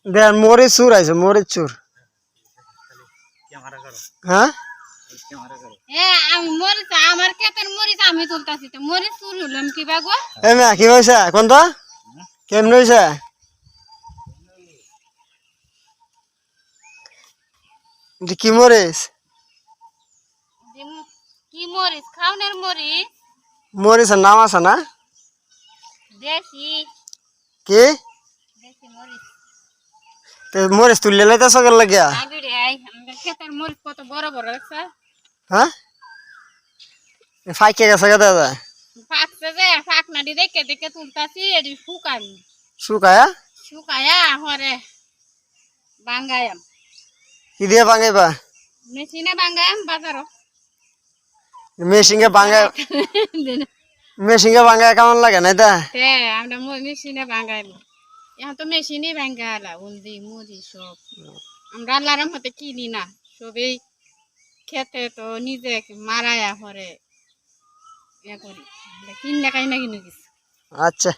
দেন মরিচ চুর আইছে মরিচ চুর হ্যাঁ আমি মরিচ আমার ক্ষেতের মরিচ আমি তুলতাছি তো মরিচ চুরি হলাম কি বাগো এ মা কি হইছে কোন তো কেমন হইছে কি মরিচ কি মরিচ খাওনের মরিচ মরিচের নাম আছে না দেশি কি দেশি মরিচ মরিচ তুললে লাইতেছ কেন লাগিয়া আমাদের ক্ষেতের মরিচ কত বড় বড় দেখছ হ্যাঁ ফাইকে গেছে কে দাদা ফাঁকছে যে ফাঁকনাটি দেখে দেখে তুলতাছি এটি শুকানি শুকায়া শুকায়া হরে বাঙ্গায়াম কি দিয়ে ভাঙাইবা মেশিনে বাঙ্গায়াম বাজারও মেশিনে ভাঙায় কেমন লাগে না এটা হ্যাঁ আমরা মেশিনে বাঙ্গাইলো এখন তো মেশিনই বাঙ্গালা হলদি মুদি সব আমরা আল্লাহর মতে কিনি না সবই খেতে তো নিজে মারায়া হরে ইয়া করি কিনে খাই না কিনে কিছু আচ্ছা